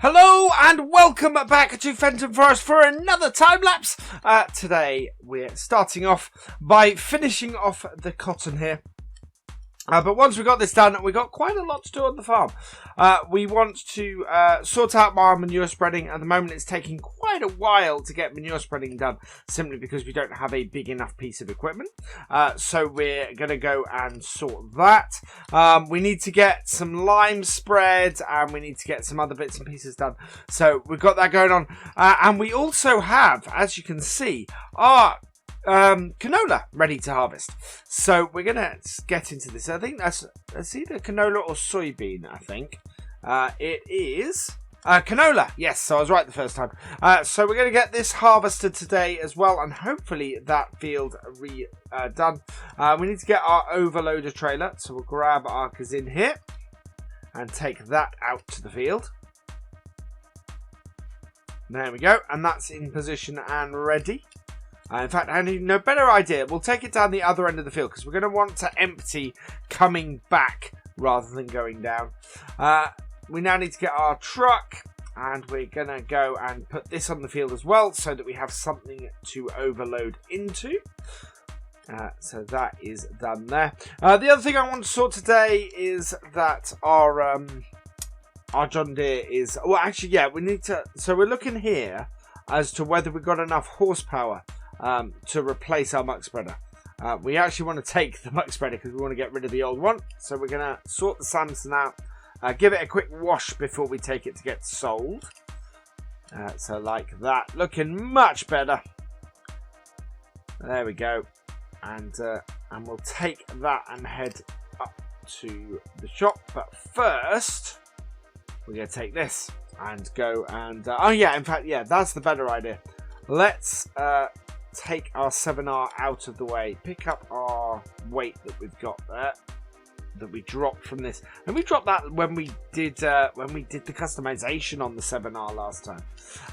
Hello and welcome back to Fenton Forest for another time lapse. Today we're starting off by finishing off the cotton here. But once we got this done, we got quite a lot to do on the farm. We want to sort out our manure spreading. At the moment, it's taking quite a while to get manure spreading done, simply because we don't have a big enough piece of equipment. So we're going to go and sort that. We need to get some lime spread, and we need to get some other bits and pieces done. So we've got that going on. And we also have, as you can see, our canola ready to harvest. So we're gonna get into this. I think that's either canola or soybean. I think it is canola. Yes, so I was right the first time. So we're gonna get this harvested today as well, and hopefully that field done. We need to get our overloader trailer, so we'll grab our gazin here and take that out to the field. There we go, and that's in position and ready. In fact, I need no better idea. We'll take it down the other end of the field because we're going to want to empty coming back rather than going down. We now need to get our truck, and we're going to go and put this on the field as well so that we have something to overload into. So that is done there. The other thing I want to sort today is that our John Deere is... Well, actually, yeah, we need to... So we're looking here as to whether we've got enough horsepower to replace our muck spreader. We actually want to take the muck spreader because we want to get rid of the old one. So we're going to sort the Samson out, give it a quick wash before we take it to get sold. So like that, looking much better. There we go, and we'll take that and head up to the shop. But first, we're going to take this and go and oh yeah, in fact, yeah, that's the better idea. Let's take our 7R out of the way, pick up our weight that we've got there, that we dropped from this, and we dropped that when we did the customization on the 7R last time.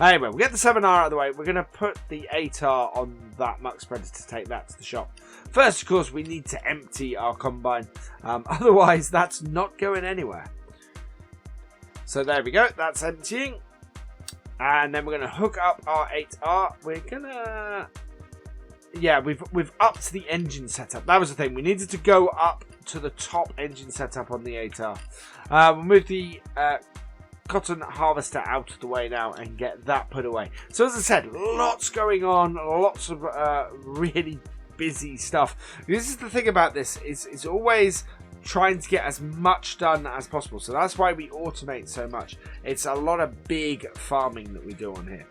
Anyway, we'll get the 7R out of the way. We're going to put the 8R on that muck spreader to take that to the shop. First, of course, we need to empty our combine, otherwise that's not going anywhere. So there we go, that's emptying. And then we're going to hook up our 8R. We're going to... Yeah, we've upped the engine setup. That was the thing. We needed to go up to the top engine setup on the 8R. We'll move the cotton harvester out of the way now and get that put away. So as I said, lots going on. Lots of really busy stuff. This is the thing about this. It's always... trying to get as much done as possible, so that's why we automate so much. It's a lot of big farming that we do on here.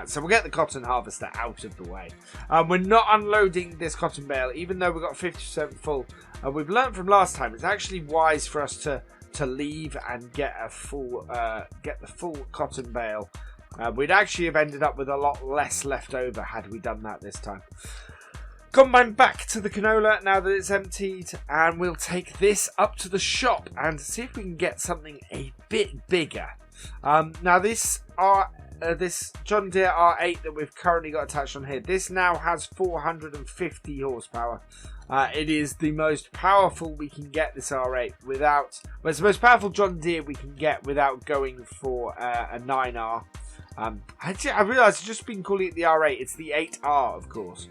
So we'll get the cotton harvester out of the way. We're not unloading this cotton bale, even though we've got 50% full. We've learned from last time it's actually wise for us to leave and get a full get the full cotton bale. We'd actually have ended up with a lot less left over had we done that this time. Combine back to the canola now that it's emptied, and we'll take this up to the shop and see if we can get something a bit bigger. Now this John Deere R8 that we've currently got attached on here, this now has 450 horsepower. It is the most powerful we can get, this R8, without... Well, it's the most powerful John Deere we can get without going for a 9R. I realised I've just been calling it the R8. It's the 8R, of course.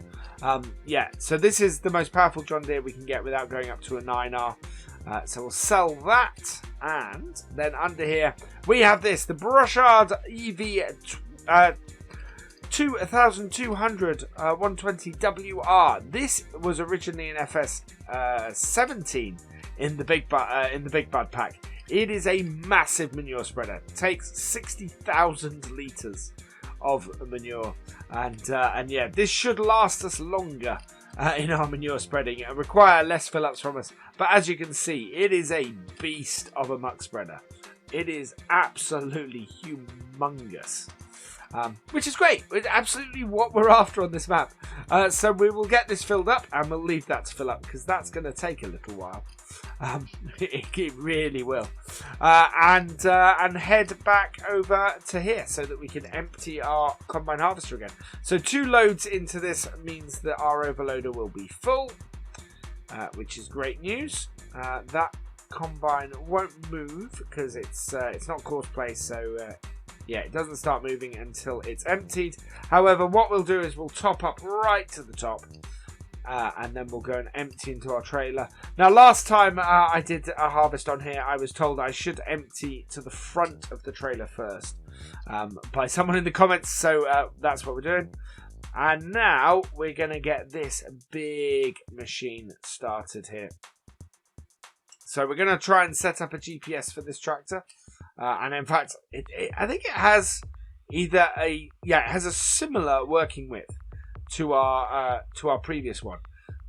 Yeah, so this is the most powerful John Deere we can get without going up to a 9R. So we'll sell that, and then under here we have this, the Brushard EV 2200 120 WR. This was originally an FS 17 in the Big Bud pack. It is a massive manure spreader. It takes 60,000 litres of manure, and yeah, this should last us longer in our manure spreading and require less fill-ups from us. But as you can see, it is a beast of a muck spreader. It is absolutely humongous, which is great. It's absolutely what we're after on this map. So we will get this filled up, and we'll leave that to fill up because that's going to take a little while. It really will, and head back over to here so that we can empty our combine harvester again. So 2 loads into this means that our overloader will be full, which is great news. That combine won't move because it's not course place, so yeah, it doesn't start moving until it's emptied. However, what we'll do is we'll top up right to the top, and then we'll go and empty into our trailer. Now, last time I did a harvest on here, I was told I should empty to the front of the trailer first by someone in the comments, so that's what we're doing. And now we're going to get this big machine started here. So we're going to try and set up a GPS for this tractor. And in fact, I think it has either it has a similar working width to our previous one.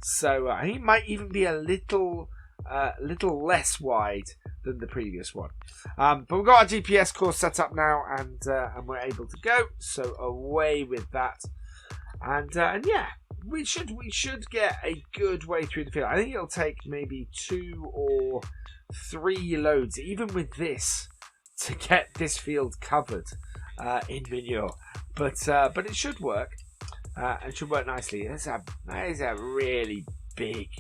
So I think it might even be a little less wide than the previous one. But we've got our GPS course set up now, and we're able to go. So away with that. And yeah, we should get a good way through the field. I think it'll take maybe 2 or 3 loads, even with this, to get this field covered in manure. But it should work, and should work nicely. That is a really big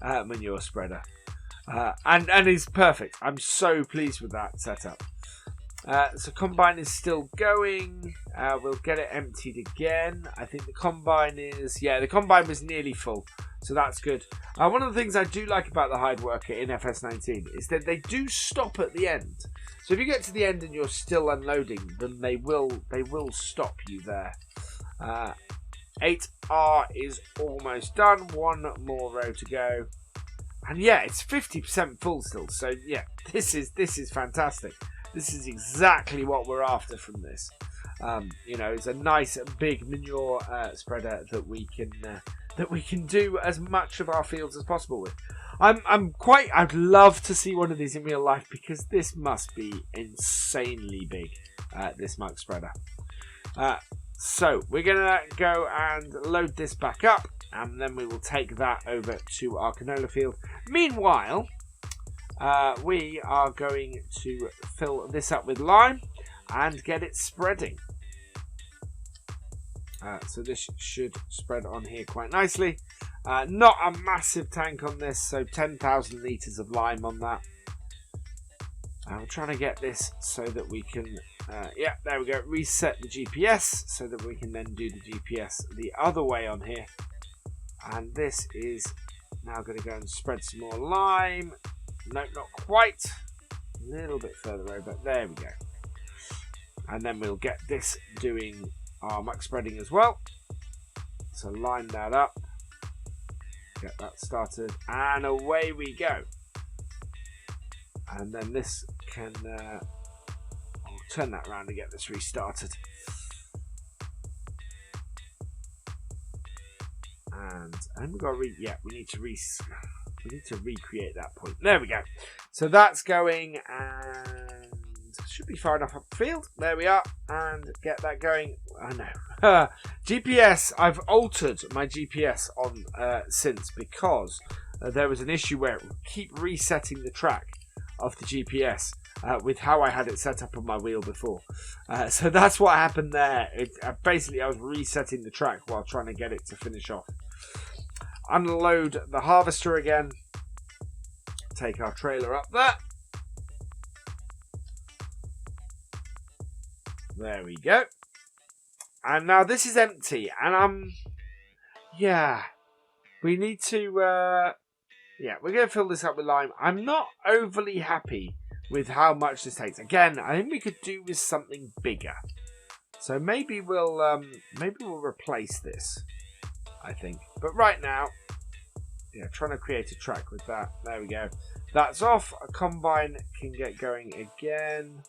manure spreader, and is perfect. I'm so pleased with that setup. So combine is still going. We'll get it emptied again. I think the combine was nearly full, so that's good. One of the things I do like about the hide worker in FS19 is that they do stop at the end. So if you get to the end and you're still unloading, then they will stop you there. 8R is almost done. 1 more row to go, and yeah, it's 50% full still. So yeah, this is fantastic. This is exactly what we're after from this. It's a nice big manure spreader that we can do as much of our fields as possible with. I'd love to see one of these in real life, because this must be insanely big. This muck spreader. So we're gonna go and load this back up, and then we will take that over to our canola field. Meanwhile, we are going to fill this up with lime and get it spreading. So this should spread on here quite nicely. Not a massive tank on this, so 10,000 litres of lime on that. I'm trying to get this so that we can, there we go, reset the GPS so that we can then do the GPS the other way on here. And this is now going to go and spread some more lime. No, not quite. A little bit further over, there we go. And then we'll get this doing our muck spreading as well. So line that up. Get that started. And away we go. And then this can... I'll turn that around to get this restarted. And we've got we need to recreate that point. There we go. So that's going, and should be far enough up the field. There we are, and get that going. I know. GPS, I've altered my GPS on since, because there was an issue where it would keep resetting the track of the GPS with how I had it set up on my wheel before. So that's what happened there. Basically, I was resetting the track while trying to get it to finish off. Unload the harvester again. Take our trailer up there. There we go. And now this is empty, and we need to we're going to fill this up with lime. I'm not overly happy with how much this takes. Again, I think we could do with something bigger. So maybe we'll replace this, I think. But right now, trying to create a track with that. There we go. That's off. A combine can get going again.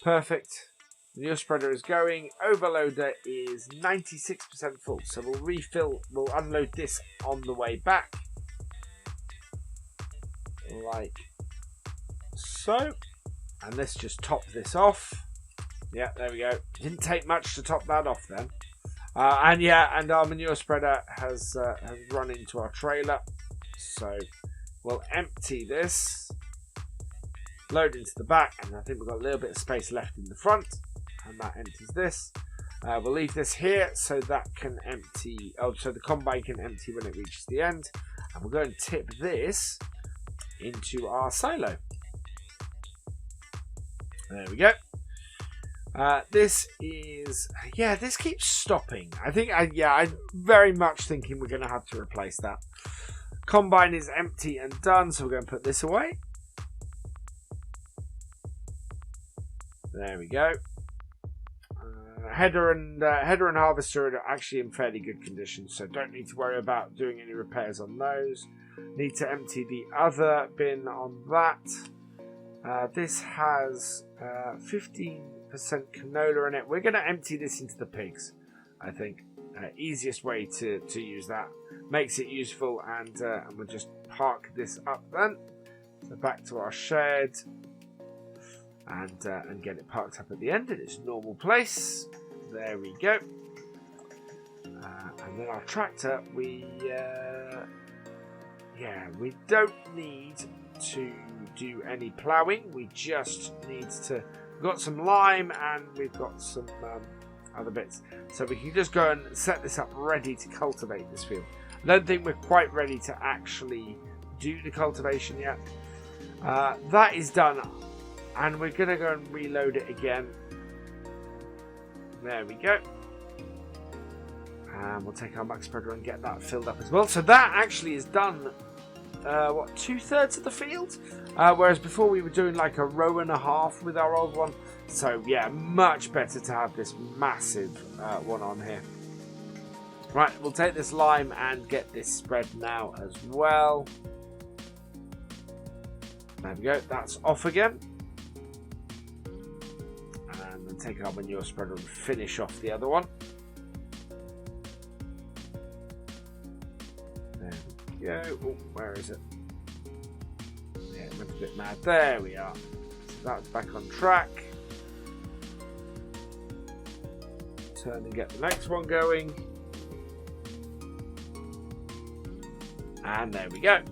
Perfect. The manure spreader is going. Overloader is 96% full. So we'll refill. We'll unload this on the way back. Like so. And let's just top this off. Yeah, there we go. Didn't take much to top that off then. And our manure spreader has run into our trailer. So we'll empty this, load into the back, and I think we've got a little bit of space left in the front, and that empties this. We'll leave this here so that can empty. So the combine can empty when it reaches the end, and we'll go and tip this into our silo. There we go. This is, yeah, this keeps stopping. I'm very much thinking we're going to have to replace that. Combine is empty and done, so we're going to put this away. There we go. Header and harvester are actually in fairly good condition, so don't need to worry about doing any repairs on those. Need to empty the other bin on that. This has 15% canola in it. We're going to empty this into the pigs, I think. Easiest way to use that. Makes it useful, and we'll just park this up then. So back to our shed. And get it parked up at the end in its normal place. There we go. And then our tractor, we don't need to do any ploughing. We just need to. We've got some lime and we've got some other bits, so we can just go and set this up ready to cultivate this field. I don't think we're quite ready to actually do the cultivation yet. That is done. And we're going to go and reload it again. There we go. And we'll take our max spreader and get that filled up as well. So that actually is done, 2/3 of the field? Whereas before we were doing like a row and a half with our old one. So yeah, much better to have this massive one on here. Right, we'll take this lime and get this spread now as well. There we go, that's off again. Take our manure spreader and finish off the other one. There we go. Oh, where is it? Yeah, it went a bit mad. There we are. So that's back on track. Turn and get the next one going. And there we go.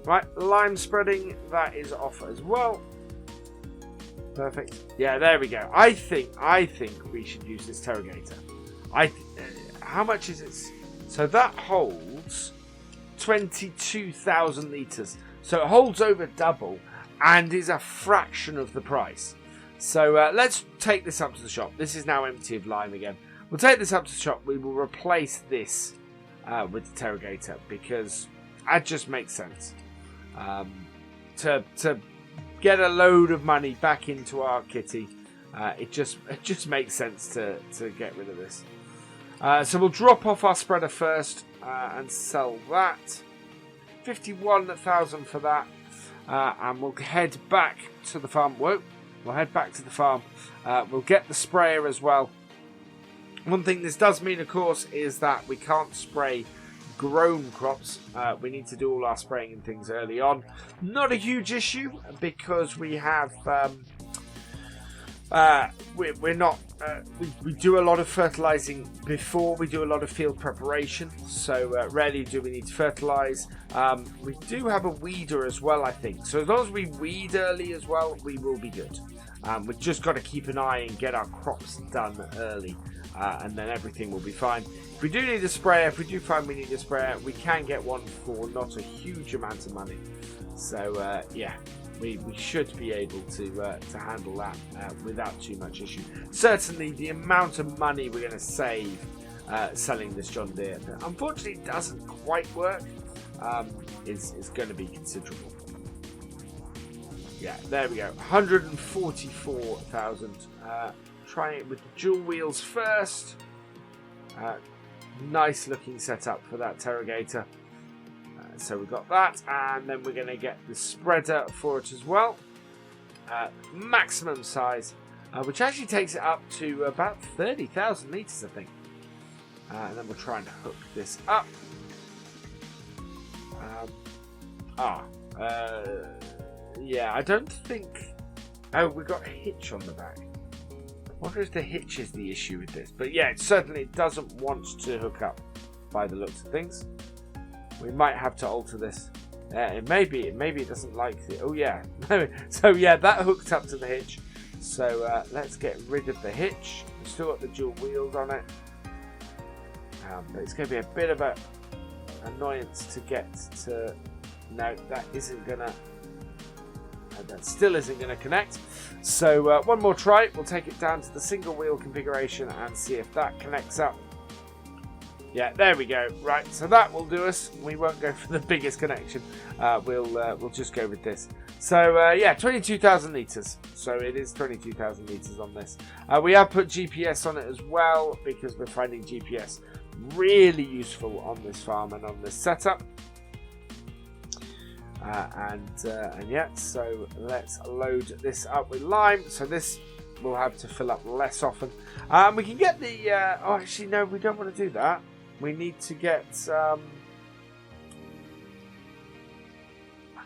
Right, lime spreading, that is off as well. Perfect. Yeah, there we go. I think we should use this Terrogator. How much is it? So that holds 22,000 litres. So it holds over double and is a fraction of the price. So let's take this up to the shop. This is now empty of lime again. We'll take this up to the shop. We will replace this with the Terrogator because that just makes sense. To get a load of money back into our kitty, it just makes sense to get rid of this. So we'll drop off our spreader first and sell that. 51,000 for that, and we'll head back to the farm. We'll head back to the farm. We'll get the sprayer as well. One thing this does mean, of course, is that we can't spray grown crops. We need to do all our spraying and things early on. Not a huge issue because we have we're not we do a lot of fertilizing before we do a lot of field preparation, so rarely do we need to fertilize. We do have a weeder as well, I think, so as long as we weed early as well, we will be good. We've just got to keep an eye and get our crops done early, and then everything will be fine. If we do need a sprayer, if we do find we need a sprayer, we can get one for not a huge amount of money. So yeah, we should be able to handle that without too much issue. Certainly the amount of money we're going to save selling this John Deere, that unfortunately doesn't quite work, is going to be considerable. Yeah, there we go, 144,000. Try it with the dual wheels first. Nice looking setup for that Terrogator. So we've got that, and then we're going to get the spreader for it as well. Maximum size, which actually takes it up to about 30,000 litres, I think. And then we'll try and hook this up. Yeah, I don't think... Oh, we've got a hitch on the back. I wonder if the hitch is the issue with this. But yeah, it certainly doesn't want to hook up by the looks of things. We might have to alter this. Maybe it doesn't like it. Oh yeah. So yeah, that hooked up to the hitch. So let's get rid of the hitch. We've still got the dual wheels on it. But it's going to be a bit of an annoyance to get to... No, that isn't going to And that still isn't going to connect. So one more try. We'll take it down to the single wheel configuration and see if that connects up. Yeah, there we go. Right, so that will do us. We won't go for the biggest connection. We'll just go with this. So yeah, 22,000 litres. So it is 22,000 litres on this. We have put GPS on it as well because we're finding GPS really useful on this farm and on this setup. And yeah, so let's load this up with lime. So this will have to fill up less often. We can get the... oh, actually, no, we don't want to do that. We need to get... I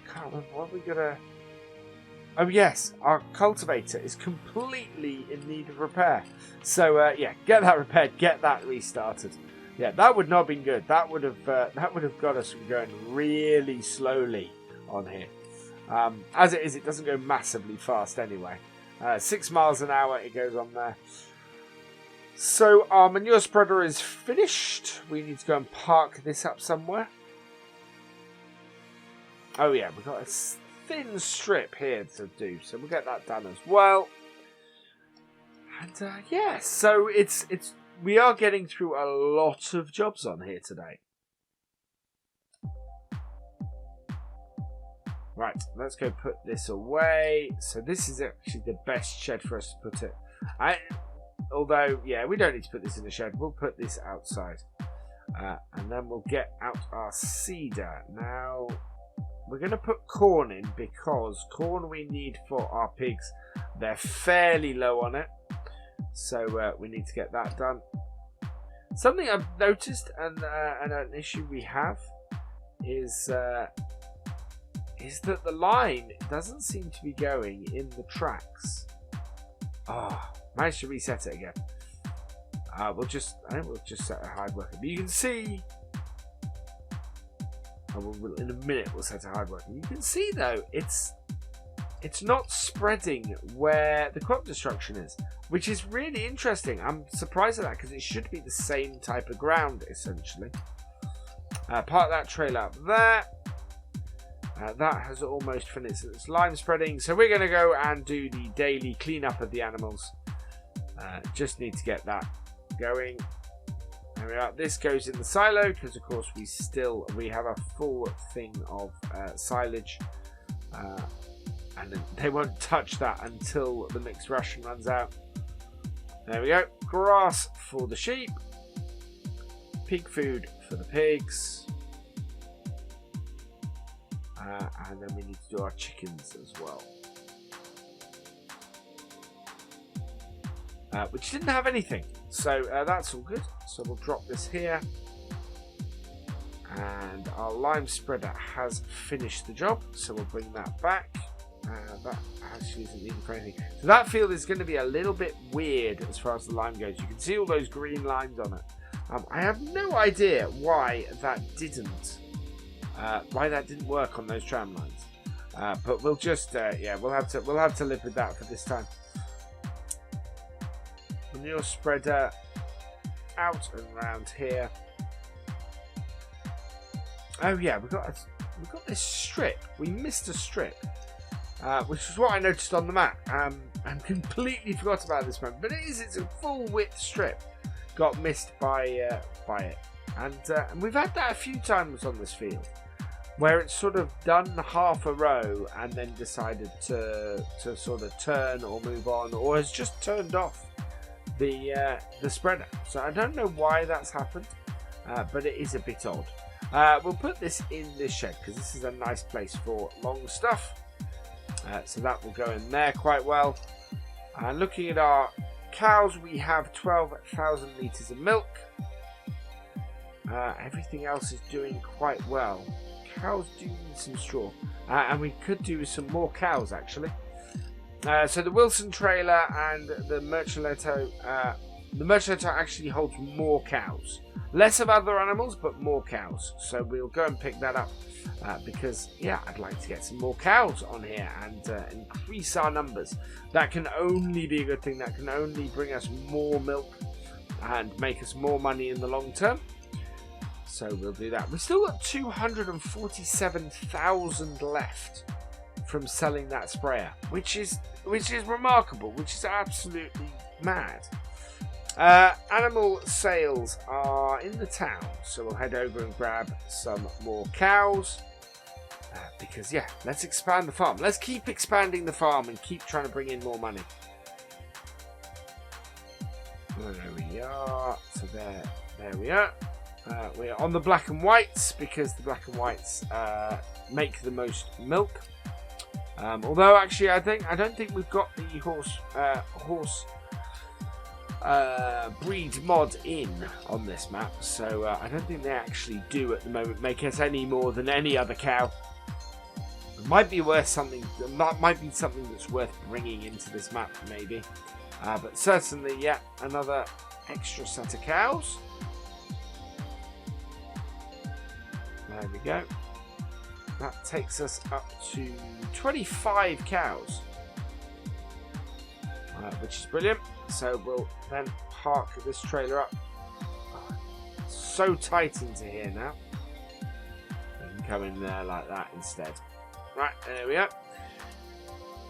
can't remember what we're going to... Oh, yes, our cultivator is completely in need of repair. So, yeah, get that repaired, get that restarted. Yeah, that would not have been good. That would have got us going really slowly on here. As it is, it doesn't go massively fast anyway. 6 miles an hour it goes on there. So our manure spreader is finished. We need to go and park this up somewhere. Oh yeah, we've got a thin strip here to do, so we'll get that done as well. And yeah, so we are getting through a lot of jobs on here today. Right, let's go put this away. So this is actually the best shed for us to put it. Although, yeah, we don't need to put this in the shed. We'll put this outside. And then we'll get out our seeder. Now, we're going to put corn in because corn we need for our pigs. They're fairly low on it. So we need to get that done. Something I've noticed and an issue we have is that the line doesn't seem to be going in the tracks. Managed to reset it again. I think we'll just set a hard worker. But you can see. In a minute we'll set a hard worker. You can see though it's not spreading where the crop destruction is, which is really interesting. I'm surprised at that because it should be the same type of ground essentially. Park that trailer up there. That has almost finished its lime spreading, so we're going to go and do the daily cleanup of the animals. Just need to get that going. There we are. This goes in the silo because, of course, we have a full thing of silage, and they won't touch that until the mixed ration runs out. There we go. Grass for the sheep, pig food for the pigs. And then we need to do our chickens as well. Which didn't have anything. So that's all good. So we'll drop this here. And our lime spreader has finished the job. So we'll bring that back. That actually isn't needed for anything. So that field is going to be a little bit weird as far as the lime goes. You can see all those green lines on it. I have no idea why that didn't work on those tram lines, but we'll just yeah, we'll have to live with that for this time. Manure spreader out and around here. Oh yeah, we've got this strip. We missed a strip, which is what I noticed on the map. And completely forgot about this one, but it's a full width strip. Got missed by it, and we've had that a few times on this field, where it's sort of done half a row and then decided to sort of turn or move on, or has just turned off the spreader. So I don't know why that's happened, but it is a bit odd. We'll put this in this shed because this is a nice place for long stuff. So that will go in there quite well. And looking at our cows, we have 12,000 litres of milk. Everything else is doing quite well. Cows do need some straw, and we could do some more cows actually. So the Wilson trailer and the Mercialetto, actually holds more cows, less of other animals but more cows, so we'll go and pick that up because yeah, I'd like to get some more cows on here and increase our numbers. That can only be a good thing. That can only bring us more milk and make us more money in the long term. So we'll do that. We've still got 247,000 left from selling that sprayer, which is remarkable, which is absolutely mad. Animal sales are in the town, so we'll head over and grab some more cows. Because, yeah, let's expand the farm. Let's keep expanding the farm and keep trying to bring in more money. There we are. So there we are. We're on the black and whites because the black and whites make the most milk. Although, actually, I don't think we've got the horse breed mod in on this map, so I don't think they actually do at the moment make us any more than any other cow. It might be worth something. Might be something that's worth bringing into this map, maybe. But certainly, yeah, another extra set of cows. There we go. That takes us up to 25 cows, which is brilliant. So we'll then park this trailer up. Oh, so tight into here now. We can come in there like that instead. Right, there we go.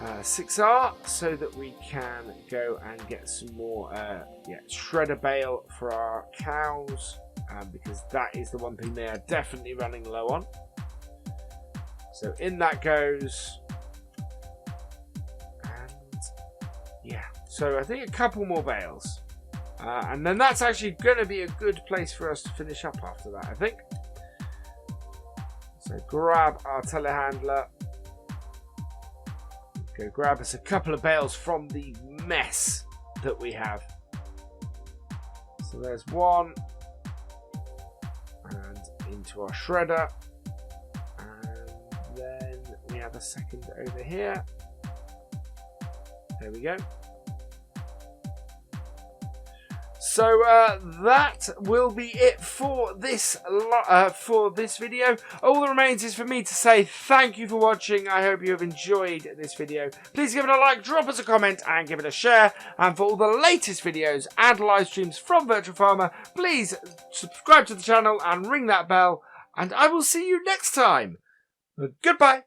6R, so that we can go and get some more shredder bale for our cows, because that is the one thing they are definitely running low on. So in that goes. And yeah, so I think a couple more bales. And then that's actually going to be a good place for us to finish up after that, I think. So grab our telehandler. Go grab us a couple of bales from the mess that we have. So there's one. And into our shredder. And then we have a second over here. There we go. So that will be it for this video. All that remains is for me to say thank you for watching. I hope you have enjoyed this video. Please give it a like, drop us a comment, and give it a share. And for all the latest videos and live streams from Virtual Farmer, please subscribe to the channel and ring that bell. And I will see you next time. Goodbye.